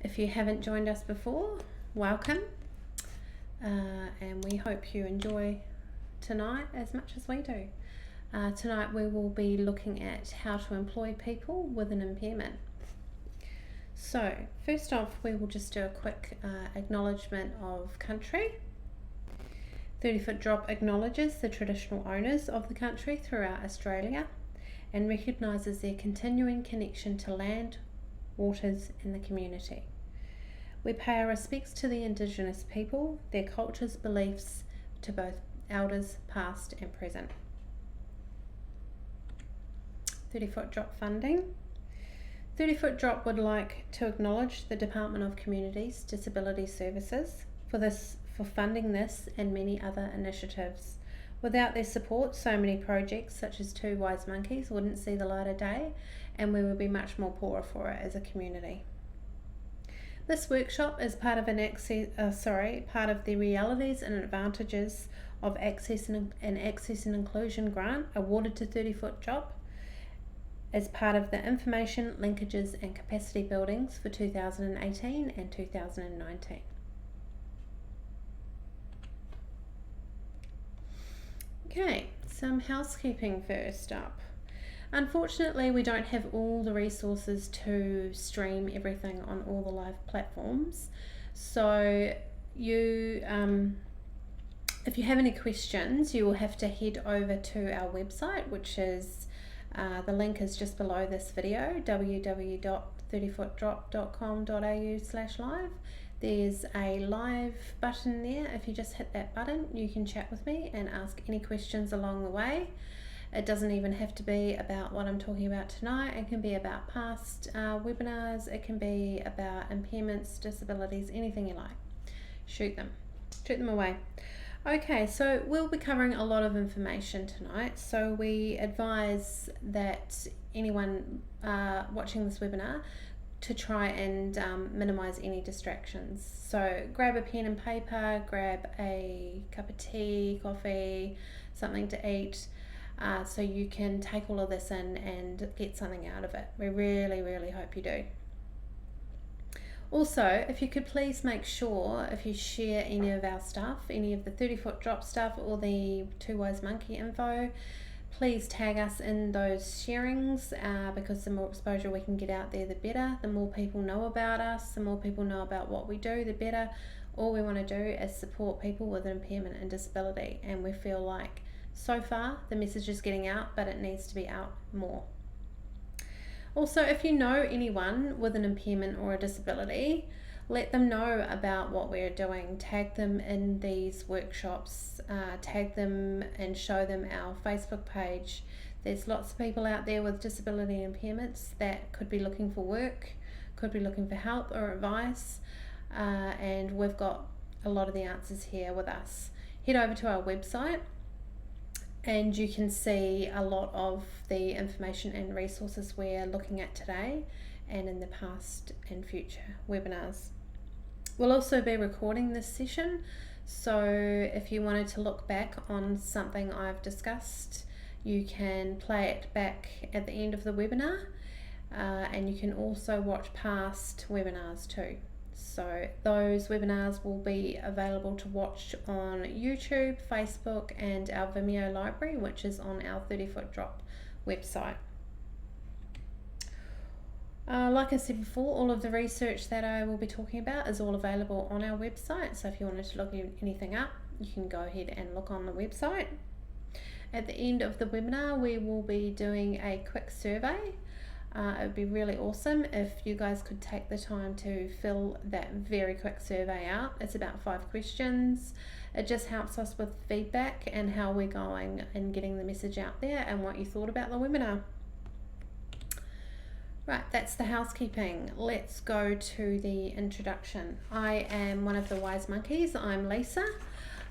If you haven't joined us before, welcome, and we hope you enjoy tonight as much as we do. Tonight we will be looking at how to employ people with an impairment. So first off, we will just do a quick acknowledgement of country. 30 Foot Drop acknowledges the traditional owners of the country throughout Australia and recognises their continuing connection to land, waters and the community. We pay our respects to the Indigenous people, their cultures, beliefs, to both elders past and present. 30 Foot Drop funding. 30 Foot Drop would like to acknowledge the Department of Communities Disability Services for funding this and many other initiatives. Without their support, so many projects such as Two Wise Monkeys wouldn't see the light of day, and we would be much more poorer for it as a community. This workshop is part of part of the realities and advantages of Access and Inclusion grant awarded to 30 Foot Drop as part of the information, linkages and capacity buildings for 2018 and 2019. Okay, some housekeeping first up. Unfortunately, we don't have all the resources to stream everything on all the live platforms. So if you have any questions, you will have to head over to our website, which is the link is just below this video, www.30footdrop.com.au/live. There's a live button there. If you just hit that button, you can chat with me and ask any questions along the way. It doesn't even have to be about what I'm talking about tonight. It can be about past webinars. It can be about impairments, disabilities, anything you like. Shoot them away. Okay, so we'll be covering a lot of information tonight. So we advise that anyone watching this webinar to try and minimize any distractions. So grab a pen and paper, grab a cup of tea, coffee, something to eat, so you can take all of this in and get something out of it. We really, really hope you do. Also, if you could please make sure, if you share any of our stuff, any of the 30 Foot Drop stuff or the Two Wise Monkey info, please tag us in those sharings, because the more exposure we can get out there, the better. The more people know about us, the more people know about what we do, the better. All we want to do is support people with impairment and disability, and we feel like so far the message is getting out, but it needs to be out more. Also, if you know anyone with an impairment or a disability, let them know about what we're doing. Tag them in these workshops, tag them and show them our Facebook page. There's lots of people out there with disability impairments that could be looking for work, could be looking for help or advice, and we've got a lot of the answers here with us. Head over to our website and you can see a lot of the information and resources we're looking at today and in the past and future webinars. We'll also be recording this session, so if you wanted to look back on something I've discussed, you can play it back at the end of the webinar, and you can also watch past webinars too. So those webinars will be available to watch on YouTube, Facebook and our Vimeo library, which is on our 30 Foot Drop website. Like I said before, all of the research that I will be talking about is all available on our website. So if you wanted to look anything up, you can go ahead and look on the website. At the end of the webinar, we will be doing a quick survey. It would be really awesome if you guys could take the time to fill that very quick survey out. It's about 5 questions. It just helps us with feedback and how we're going and getting the message out there and what you thought about the webinar. Right, that's the housekeeping. Let's go to the introduction. I am one of the Wise Monkeys. I'm Lisa.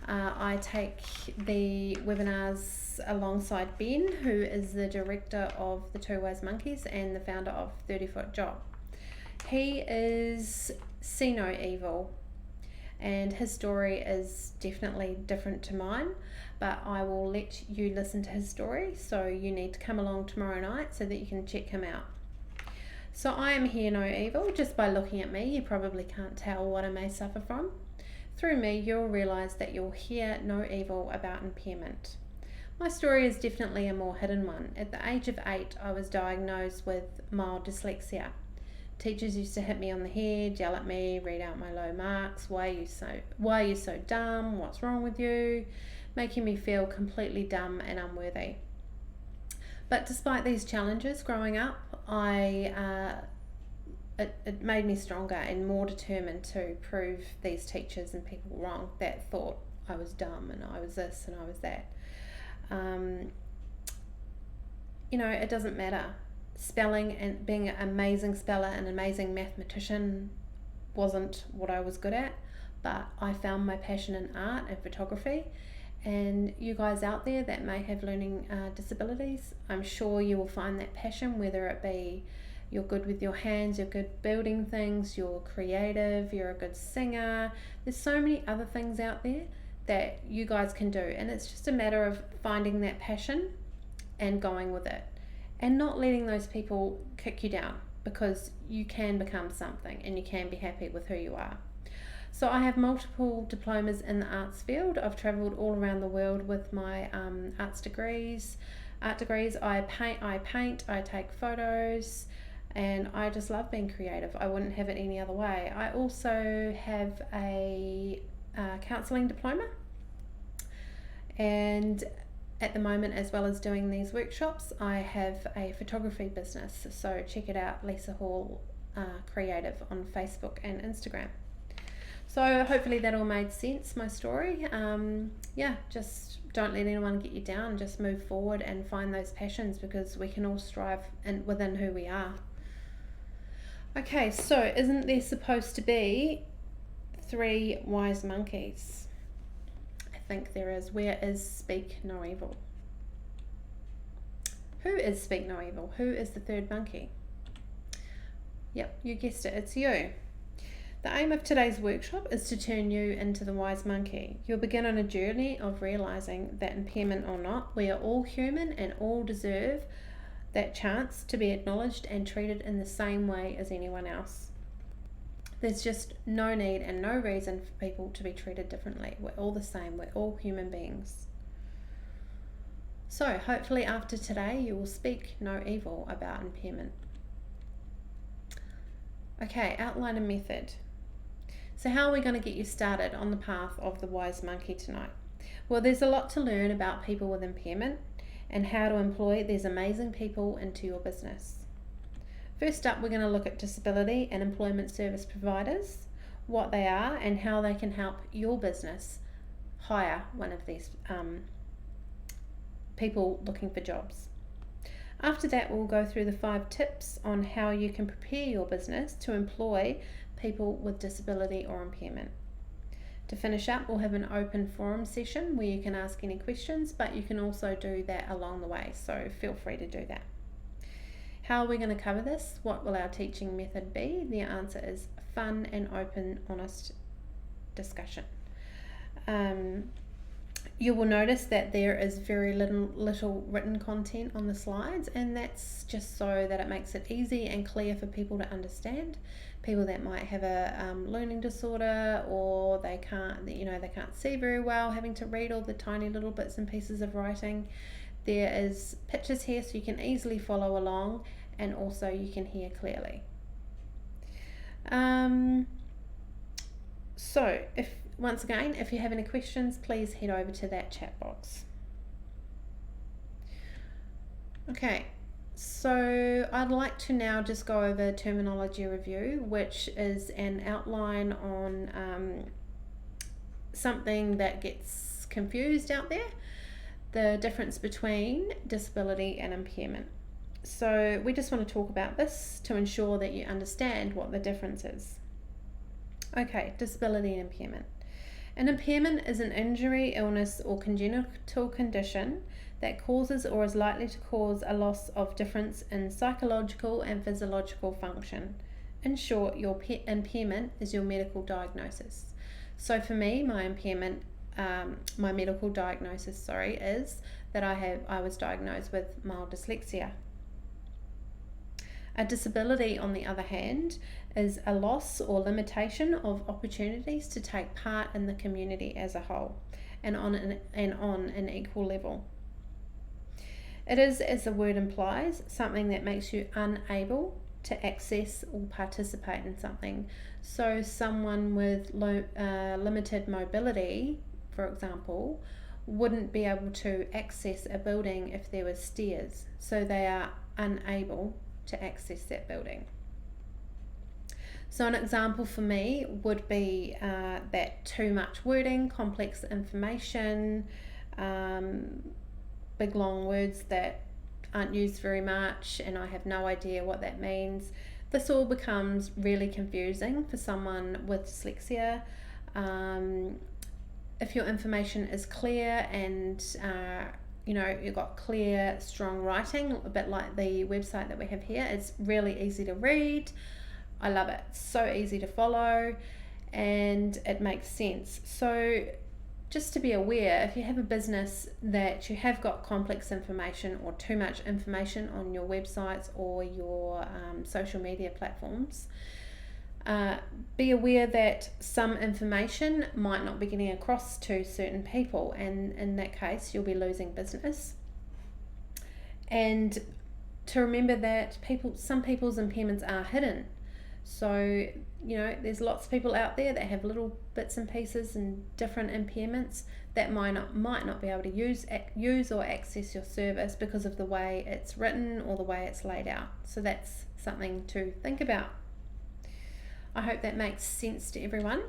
I take the webinars alongside Ben, who is the director of the Two Wise Monkeys and the founder of 30 Foot Drop. He is see no evil, and his story is definitely different to mine, but I will let you listen to his story, so you need to come along tomorrow night so that you can check him out. So I am here no evil. Just by looking at me, you probably can't tell what I may suffer from. Through me, you'll realise that you'll hear no evil about impairment. My story is definitely a more hidden one. At the age of 8, I was diagnosed with mild dyslexia. Teachers used to hit me on the head, yell at me, read out my low marks, why are you so dumb, what's wrong with you, making me feel completely dumb and unworthy. But despite these challenges growing up, it made me stronger and more determined to prove these teachers and people wrong that thought I was dumb and I was this and I was that. It doesn't matter. Spelling and being an amazing speller and an amazing mathematician wasn't what I was good at, but I found my passion in art and photography. And you guys out there that may have learning disabilities, I'm sure you will find that passion, whether it be you're good with your hands, you're good building things, you're creative, you're a good singer. There's so many other things out there that you guys can do, and it's just a matter of finding that passion and going with it and not letting those people kick you down, because you can become something and you can be happy with who you are. So I have multiple diplomas in the arts field. I've travelled all around the world with my art degrees. I paint, I take photos, and I just love being creative. I wouldn't have it any other way. I also have a counselling diploma, and at the moment, as well as doing these workshops, I have a photography business. So check it out, Lisa Hall Creative on Facebook and Instagram. So hopefully that all made sense, my story. Just don't let anyone get you down. Just move forward and find those passions, because we can all strive within who we are. Okay, so isn't there supposed to be 3 wise monkeys? I think there is. Where is Speak No Evil? Who is Speak No Evil? Who is the 3rd monkey? Yep, you guessed it, it's you. The aim of today's workshop is to turn you into the wise monkey. You'll begin on a journey of realising that, impairment or not, we are all human and all deserve that chance to be acknowledged and treated in the same way as anyone else. There's just no need and no reason for people to be treated differently. We're all the same. We're all human beings. So hopefully after today you will speak no evil about impairment. Okay, outline a method. So how are we going to get you started on the path of the wise monkey tonight? Well, there's a lot to learn about people with impairment and how to employ these amazing people into your business. First up, we're going to look at disability and employment service providers, what they are and how they can help your business hire one of these people looking for jobs. After that, we'll go through the 5 tips on how you can prepare your business to employ people with disability or impairment. To finish up, we'll have an open forum session where you can ask any questions, but you can also do that along the way, so feel free to do that. How are we going to cover this? What will our teaching method be? The answer is fun and open, honest discussion. You will notice that there is very little written content on the slides, and that's just so that it makes it easy and clear for people to understand. People that might have a learning disorder, or they can't see very well, having to read all the tiny little bits and pieces of writing. There is pictures here so you can easily follow along, and also you can hear clearly. So once again, if you have any questions, please head over to that chat box. Okay, so I'd like to now just go over terminology review, which is an outline on something that gets confused out there, the difference between disability and impairment. So we just want to talk about this to ensure that you understand what the difference is. Okay, disability and impairment. An impairment is an injury, illness, or congenital condition that causes or is likely to cause a loss of difference in psychological and physiological function. In short, your impairment is your medical diagnosis. So for me, my medical diagnosis, is that I was diagnosed with mild dyslexia. A disability, on the other hand, is a loss or limitation of opportunities to take part in the community as a whole and on an equal level. It is, as the word implies, something that makes you unable to access or participate in something. So someone with limited mobility, for example, wouldn't be able to access a building if there were stairs. So they are unable to access that building. So an example for me would be that too much wording, complex information, big long words that aren't used very much, and I have no idea what that means. This all becomes really confusing for someone with dyslexia. If your information is clear and you've got clear, strong writing, a bit like the website that we have here, it's really easy to read. I love it. It's so easy to follow and it makes sense. So just to be aware, if you have a business that you have got complex information or too much information on your websites or your social media platforms, be aware that some information might not be getting across to certain people, and in that case you'll be losing business. And to remember that some people's impairments are hidden. So there's lots of people out there that have little bits and pieces and different impairments that might not be able to use or access your service because of the way it's written or the way it's laid out. So that's something to think about. I hope that makes sense to everyone.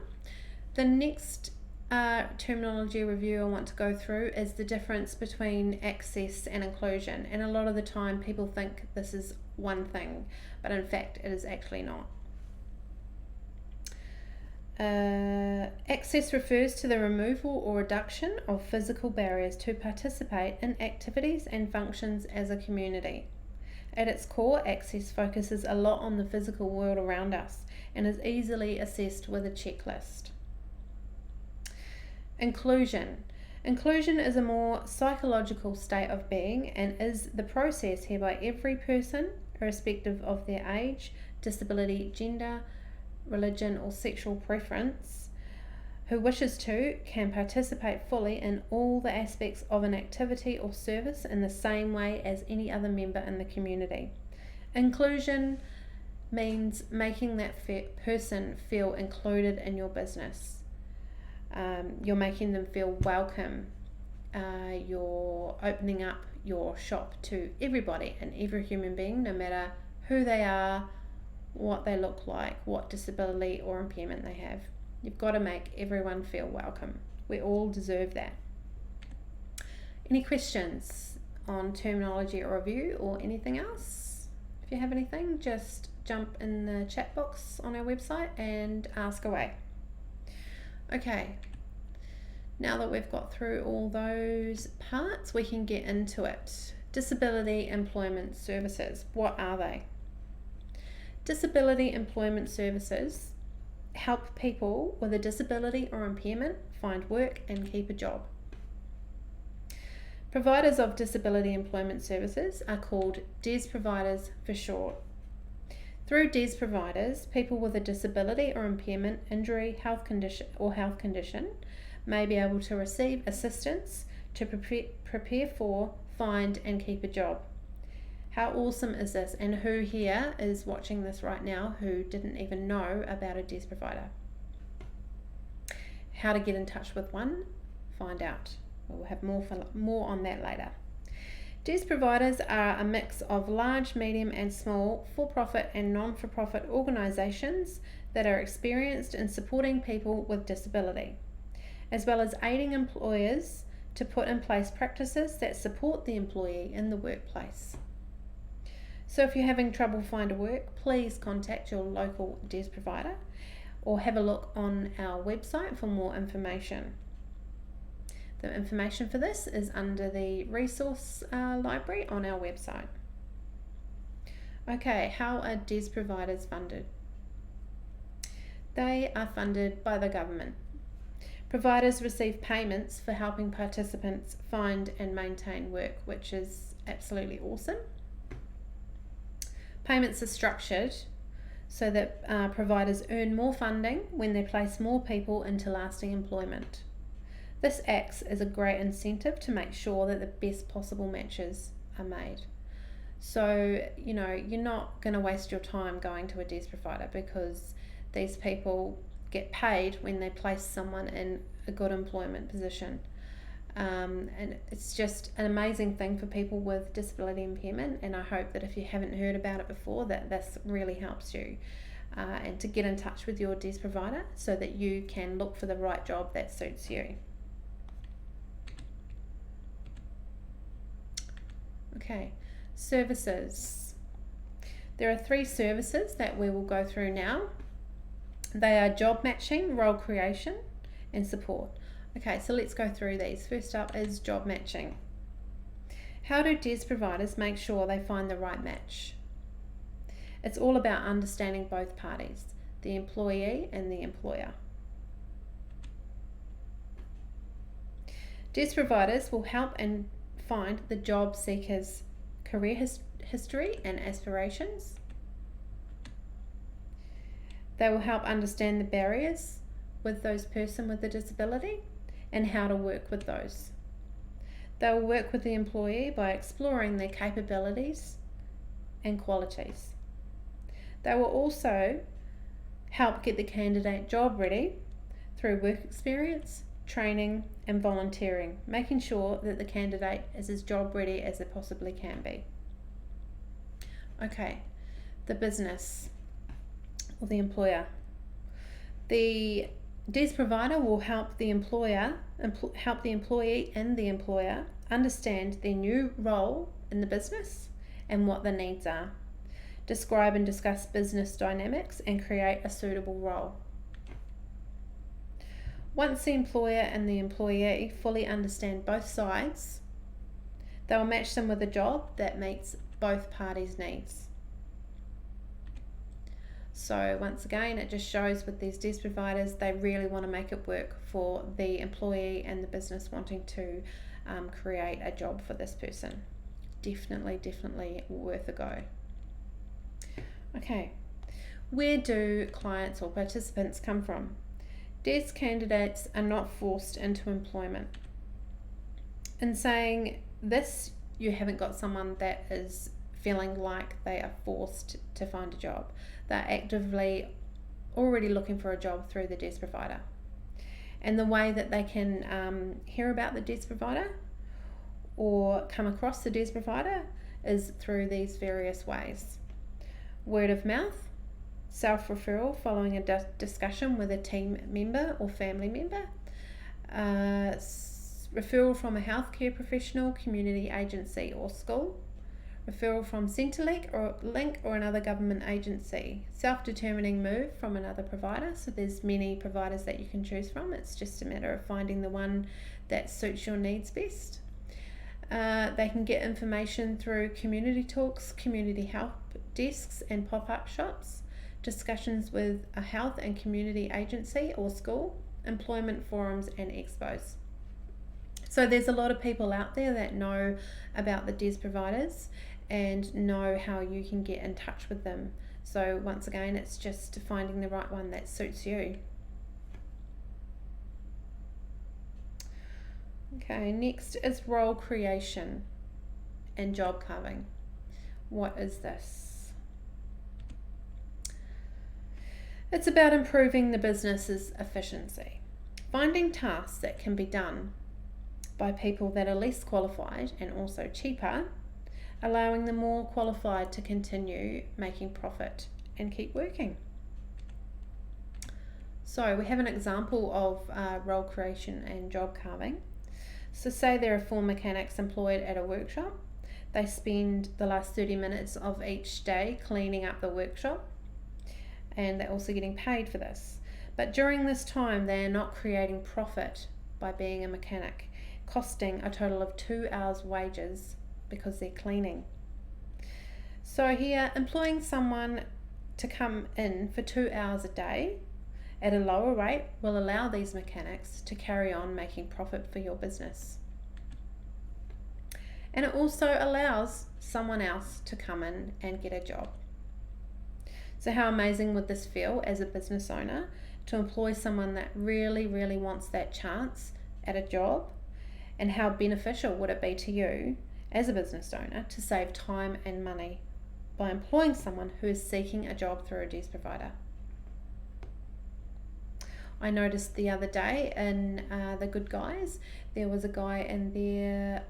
The next terminology review I want to go through is the difference between access and inclusion. And a lot of the time people think this is one thing, but in fact it is actually not. Access refers to the removal or reduction of physical barriers to participate in activities and functions as a community. At its core, access focuses a lot on the physical world around us and is easily assessed with a checklist. Inclusion. Inclusion is a more psychological state of being and is the process hereby every person, irrespective of their age, disability, gender, religion or sexual preference, who wishes to, can participate fully in all the aspects of an activity or service in the same way as any other member in the community. Inclusion means making that person feel included in your business. You're making them feel welcome. You're opening up your shop to everybody and every human being, no matter who they are, what they look like, what disability or impairment they have. You've got to make everyone feel welcome. We all deserve that. Any questions on terminology or review or anything else? If you have anything, just jump in the chat box on our website and ask away. Okay, now that we've got through all those parts, we can get into it. Disability employment services, what are they? Disability employment services help people with a disability or impairment find work and keep a job. Providers of disability employment services are called DES providers for short. Through DES providers, people with a disability or impairment, injury, health condition may be able to receive assistance to prepare for, find and keep a job. How awesome is this? And who here is watching this right now who didn't even know about a DES provider? How to get in touch with one? Find out. We'll have more on that later. DES providers are a mix of large, medium and small for-profit and non-for-profit organisations that are experienced in supporting people with disability, as well as aiding employers to put in place practices that support the employee in the workplace. So if you're having trouble finding work, please contact your local DES provider or have a look on our website for more information. The information for this is under the resource library on our website. Okay, how are DES providers funded? They are funded by the government. Providers receive payments for helping participants find and maintain work, which is absolutely awesome. Payments are structured so that providers earn more funding when they place more people into lasting employment. This acts as a great incentive to make sure that the best possible matches are made. So, you're not going to waste your time going to a DES provider, because these people get paid when they place someone in a good employment position. And it's just an amazing thing for people with disability impairment, and I hope that if you haven't heard about it before, that this really helps you. And to get in touch with your DES provider so that you can look for the right job that suits you. Okay, services. There are 3 services that we will go through now. They are job matching, role creation, and support. Okay, so let's go through these. First up is job matching. How do DES providers make sure they find the right match? It's all about understanding both parties, the employee and the employer. DES providers will help and find the job seeker's career history and aspirations. They will help understand the barriers with those person with a disability and how to work with those. They will work with the employee by exploring their capabilities and qualities. They will also help get the candidate job ready through work experience, training and volunteering, making sure that the candidate is as job ready as they possibly can be. Okay, the business or the employer. The DES provider will help the employee and the employer understand their new role in the business and what the needs are. Describe and discuss business dynamics and create a suitable role. Once the employer and the employee fully understand both sides, they will match them with a job that meets both parties' needs. So once again, it just shows with these DES providers, they really want to make it work for the employee and the business wanting to create a job for this person. Definitely worth a go. Okay, where do clients or participants come from? DES candidates are not forced into employment. In saying this, you haven't got someone that is feeling like they are forced to find a job. They're actively already looking for a job through the DES provider. And the way that they can hear about the DES provider or come across the DES provider is through these various ways. Word of mouth, self-referral following a discussion with a team member or family member, referral from a healthcare professional, community agency or school, referral from Centrelink or another government agency, self-determining move from another provider. So there's many providers that you can choose from. It's just a matter of finding the one that suits your needs best. They can get information through community talks, community help desks and pop-up shops, discussions with a health and community agency or school, employment forums and expos. So there's a lot of people out there that know about the DES providers and know how you can get in touch with them. So once again, it's just finding the right one that suits you. Okay, next is role creation and job carving. What is this? It's about improving the business's efficiency, finding tasks that can be done by people that are less qualified and also cheaper, allowing the more qualified to continue making profit and keep working. So we have an example of role creation and job carving. So say there are 4 mechanics employed at a workshop. They spend the last 30 minutes of each day cleaning up the workshop, and they're also getting paid for this. But during this time, they are not creating profit by being a mechanic, costing a total of 2 hours wages because they're cleaning. So here, employing someone to come in for 2 hours a day at a lower rate will allow these mechanics to carry on making profit for your business. And it also allows someone else to come in and get a job. So how amazing would this feel as a business owner to employ someone that really, really wants that chance at a job? And how beneficial would it be to you as a business owner to save time and money by employing someone who is seeking a job through a DES provider? I noticed the other day in The Good Guys, there was a guy in there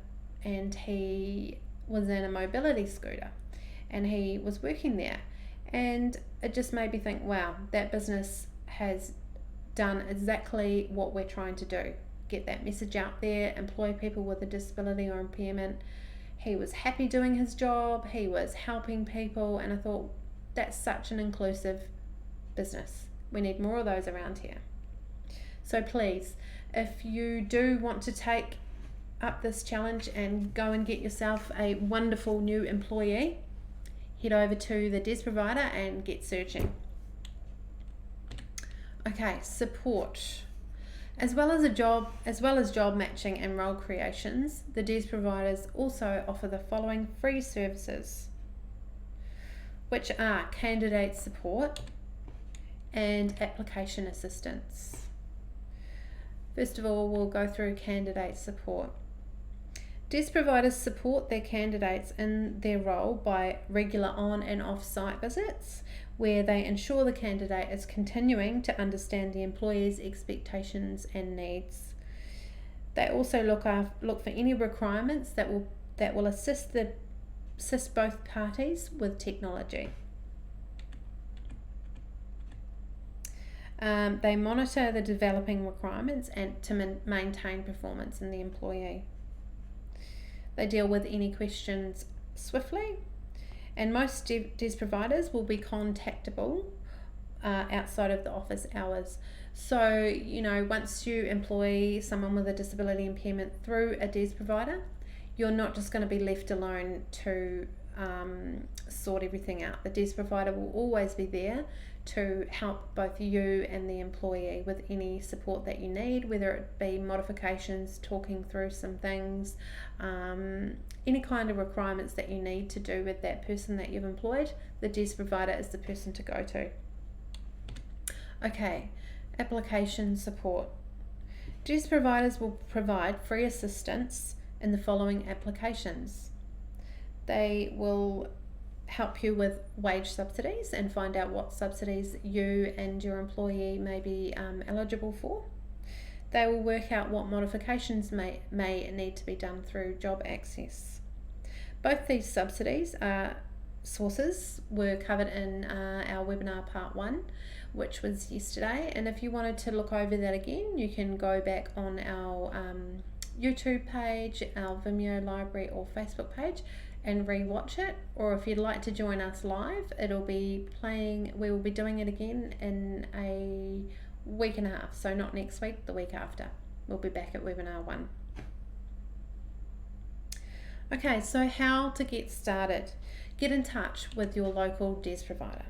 and he was in a mobility scooter and he was working there, and it just made me think, wow, that business has done exactly what we're trying to do. Get that message out there, employ people with a disability or impairment. He was happy doing his job, he was helping people, and I thought, that's such an inclusive business. We need more of those around here. So please, if you do want to take up this challenge and go and get yourself a wonderful new employee, head over to the DES provider and get searching. Okay, support. As well as job matching and role creations, the DES providers also offer the following free services, which are candidate support and application assistance. First of all, we'll go through candidate support. DES providers support their candidates in their role by regular on and off site visits, where they ensure the candidate is continuing to understand the employee's expectations and needs. They also look for any requirements that will assist both parties with technology. They monitor the developing requirements and to maintain performance in the employee. They deal with any questions swiftly, and most DES providers will be contactable outside of the office hours. So, once you employ someone with a disability impairment through a DES provider, you're not just going to be left alone to sort everything out. The DES provider will always be there to help both you and the employee with any support that you need, whether it be modifications, talking through some things, any kind of requirements that you need to do with that person that you've employed. The DES provider is the person to go to. Okay, application support. DES providers will provide free assistance in the following applications. They will help you with wage subsidies and find out what subsidies you and your employee may be eligible for. They will work out what modifications may need to be done through job access. Both these subsidies sources were covered in our webinar part 1, which was yesterday, and if you wanted to look over that again, you can go back on our YouTube page, our Vimeo library or Facebook page and re-watch it, or if you'd like to join us live, it'll be playing. We will be doing it again in a week and a half, so not next week, the week after. We'll be back at webinar 1. Okay, so how to get started. Get in touch with your local DES provider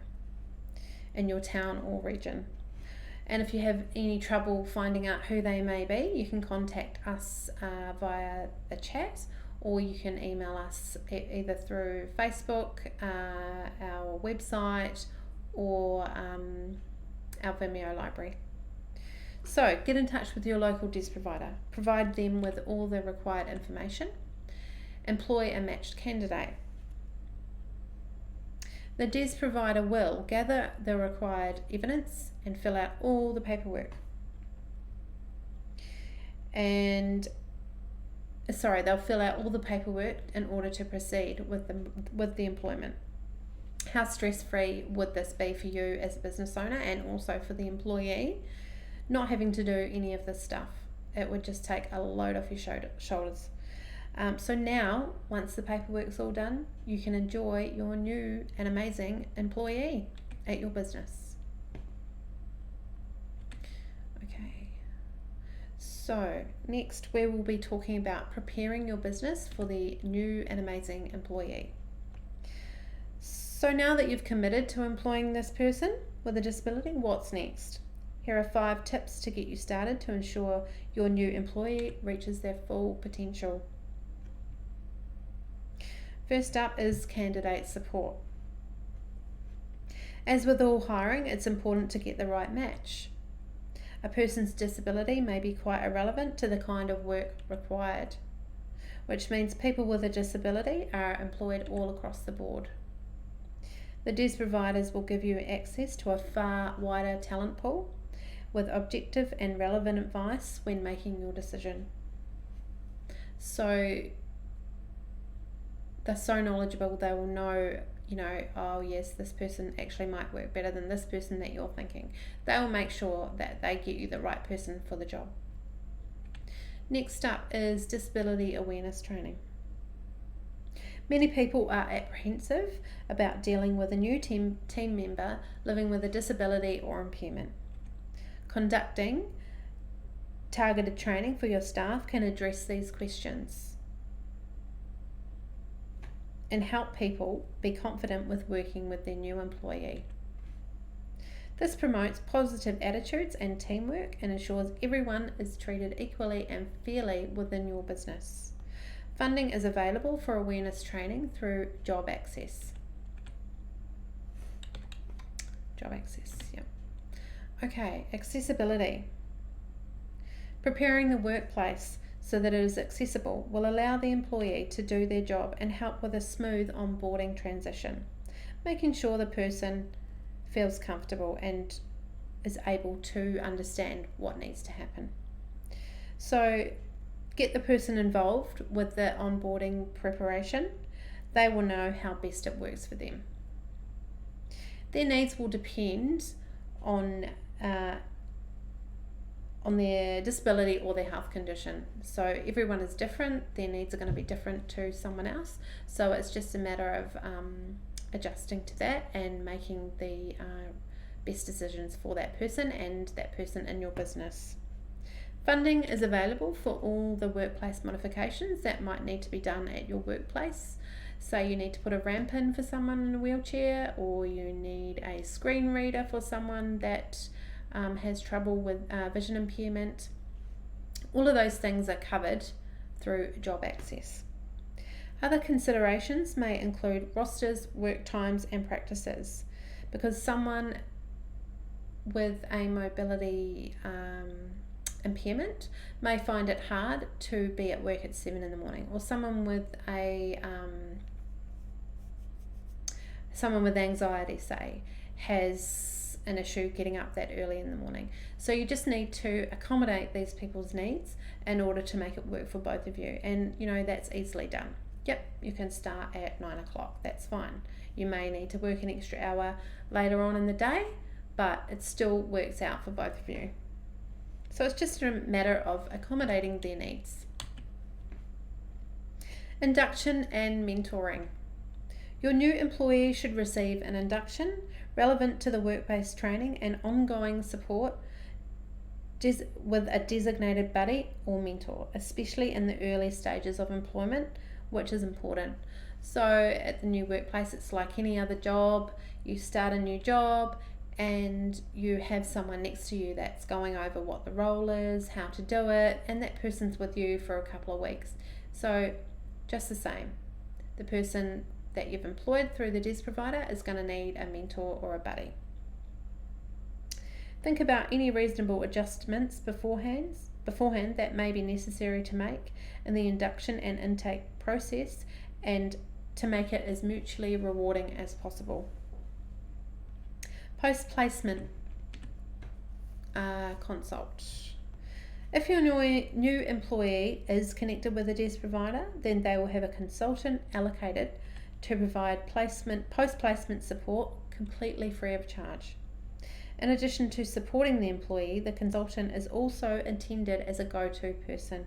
in your town or region, and if you have any trouble finding out who they may be, you can contact us via a chat, or you can email us either through Facebook, our website, or our Vimeo library. So get in touch with your local DES provider, provide them with all the required information, employ a matched candidate. The DES provider will gather the required evidence and fill out all the paperwork. They'll fill out all the paperwork in order to proceed with the employment. How stress-free would this be for you as a business owner and also for the employee, not having to do any of this stuff? It would just take a load off your shoulders. So now, once the paperwork's all done, you can enjoy your new and amazing employee at your business. Okay, so next we will be talking about preparing your business for the new and amazing employee. So now that you've committed to employing this person with a disability, what's next? Here are 5 tips to get you started to ensure your new employee reaches their full potential. First up is candidate support. As with all hiring, it's important to get the right match. A person's disability may be quite irrelevant to the kind of work required, which means people with a disability are employed all across the board. The DES providers will give you access to a far wider talent pool with objective and relevant advice when making your decision. So they're so knowledgeable, they will know, oh yes, this person actually might work better than this person that you're thinking. They will make sure that they get you the right person for the job. Next up is disability awareness training. Many people are apprehensive about dealing with a new team member living with a disability or impairment. Conducting targeted training for your staff can address these questions and help people be confident with working with their new employee. This promotes positive attitudes and teamwork and ensures everyone is treated equally and fairly within your business. Funding is available for awareness training through Job Access. Yep. Okay, accessibility. Preparing the workplace so that it is accessible will allow the employee to do their job and help with a smooth onboarding transition, making sure the person feels comfortable and is able to understand what needs to happen. So get the person involved with the onboarding preparation. They will know how best it works for them. Their needs will depend on their disability or their health condition. So everyone is different, their needs are going to be different to someone else. So it's just a matter of adjusting to that and making the best decisions for that person and that person in your business. Funding is available for all the workplace modifications that might need to be done at your workplace. So you need to put a ramp in for someone in a wheelchair, or you need a screen reader for someone that has trouble with vision impairment. All of those things are covered through Job Access. Other considerations may include rosters, work times and practices, because someone with a mobility impairment may find it hard to be at work at 7 in the morning, or someone with anxiety, say, has an issue getting up that early in the morning. So you just need to accommodate these people's needs in order to make it work for both of you, and that's easily done. Yep, you can start at 9 o'clock, that's fine. You may need to work an extra hour later on in the day, but it still works out for both of you. So it's just a matter of accommodating their needs. Induction and mentoring. Your new employee should receive an induction relevant to the work-based training and ongoing support with a designated buddy or mentor, especially in the early stages of employment, which is important. So at the new workplace, it's like any other job. You start a new job and you have someone next to you that's going over what the role is, how to do it, and that person's with you for a couple of weeks. So just the same, the person that you've employed through the DES provider is going to need a mentor or a buddy. Think about any reasonable adjustments beforehand that may be necessary to make in the induction and intake process, and to make it as mutually rewarding as possible. Post-placement consult. If your new employee is connected with a DES provider, then they will have a consultant allocated to provide post-placement support completely free of charge. In addition to supporting the employee, the consultant is also intended as a go-to person.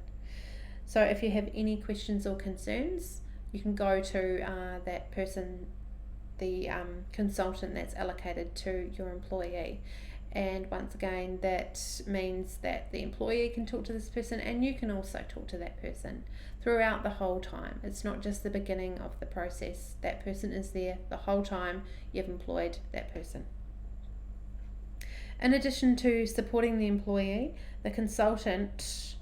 So if you have any questions or concerns, you can go to that person, the consultant that's allocated to your employee. And once again, that means that the employee can talk to this person, and you can also talk to that person throughout the whole time. It's not just the beginning of the process. That person is there the whole time you've employed that person. In addition to supporting the employee, the consultant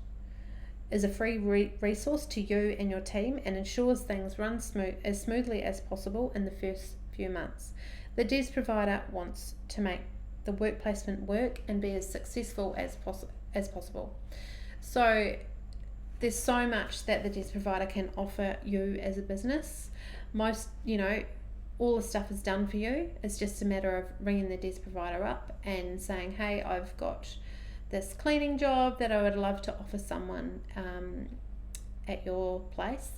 is a free resource to you and your team and ensures things run as smoothly as possible in the first few months. The DES provider wants to make the work placement work and be as successful as possible. So there's so much that the DES provider can offer you as a business. Most, all the stuff is done for you. It's just a matter of ringing the DES provider up and saying, hey, I've got this cleaning job that I would love to offer someone at your place.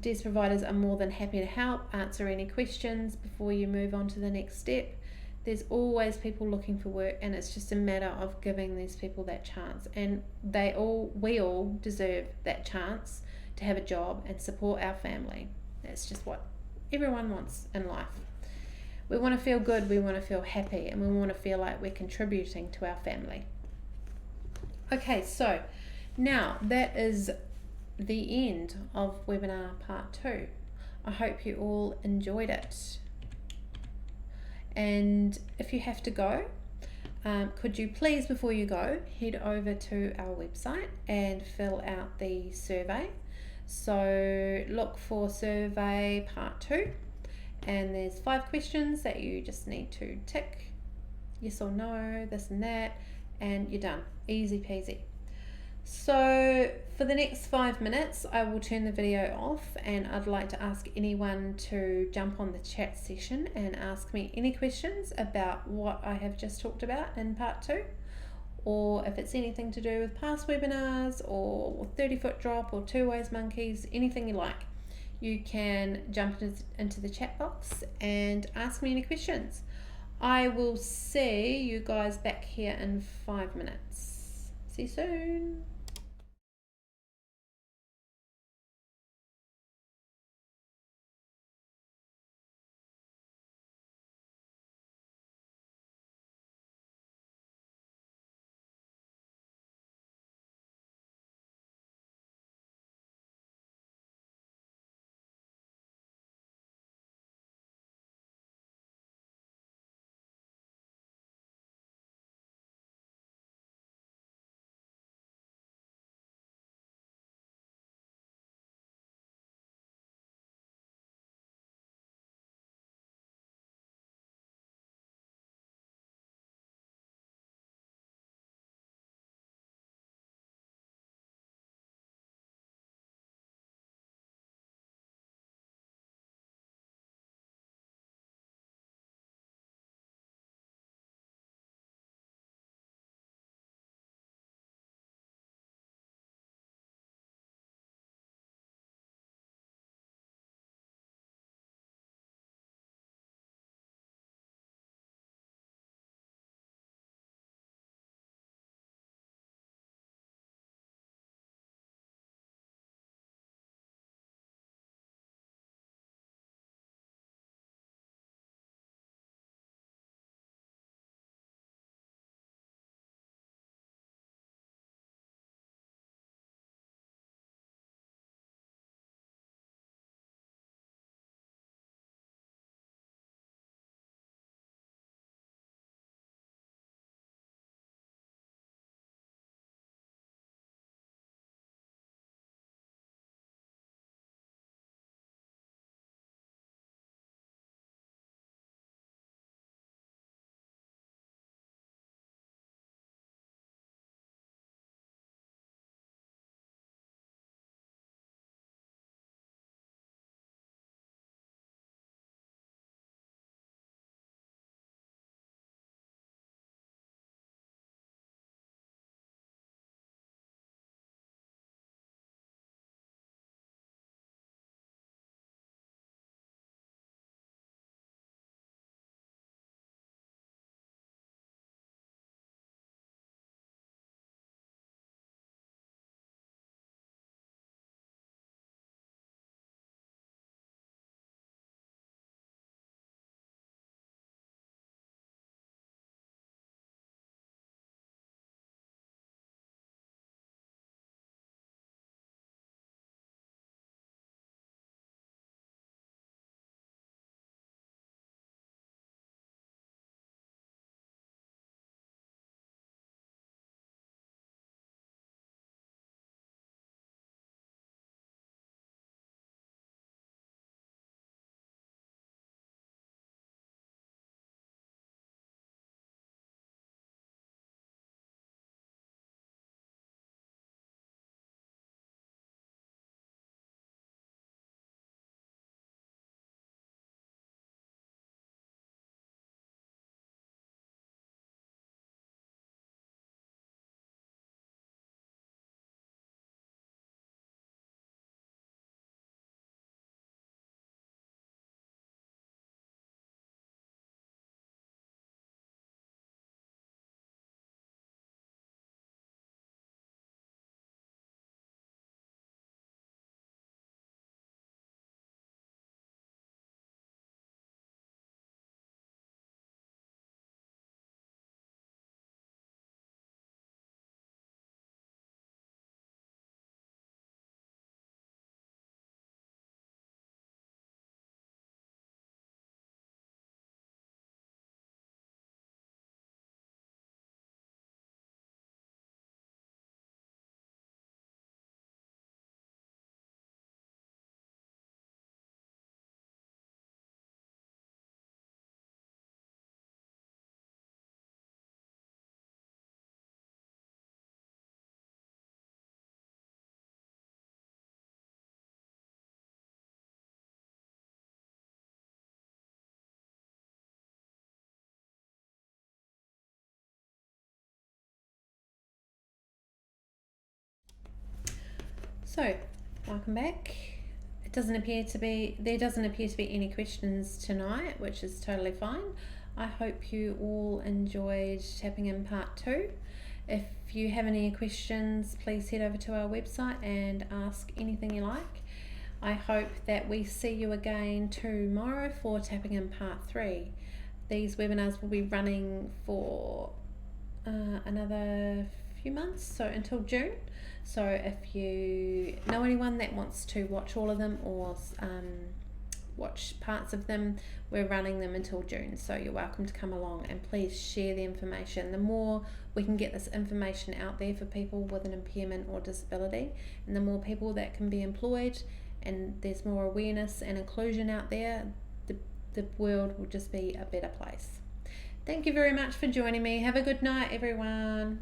DES providers are more than happy to help, answer any questions before you move on to the next step. There's always people looking for work, and it's just a matter of giving these people that chance. And we all deserve that chance to have a job and support our family. That's just what everyone wants in life. We want to feel good, we want to feel happy, and we want to feel like we're contributing to our family. Okay, so now that is the end of webinar part 2. I hope you all enjoyed it. And if you have to go, could you please, before you go, head over to our website and fill out the survey. So look for survey part 2, and there's 5 questions that you just need to tick, yes or no, this and that, and you're done. Easy peasy. So for the next 5 minutes, I will turn the video off, and I'd like to ask anyone to jump on the chat session and ask me any questions about what I have just talked about in part 2, or if it's anything to do with past webinars or 30-foot drop or two-ways monkeys, anything you like. You can jump into the chat box and ask me any questions. I will see you guys back here in 5 minutes. See you soon. So, welcome back. There doesn't appear to be any questions tonight, which is totally fine. I hope you all enjoyed tapping in part 2. If you have any questions, please head over to our website and ask anything you like. I hope that we see you again tomorrow for tapping in part 3. These webinars will be running for another few months, so until June. So if you know anyone that wants to watch all of them or watch parts of them, we're running them until June, so you're welcome to come along, and please share the information. The more we can get this information out there for people with an impairment or disability, and the more people that can be employed, and there's more awareness and inclusion out there, the world will just be a better place. Thank you very much for joining me. Have a good night, everyone.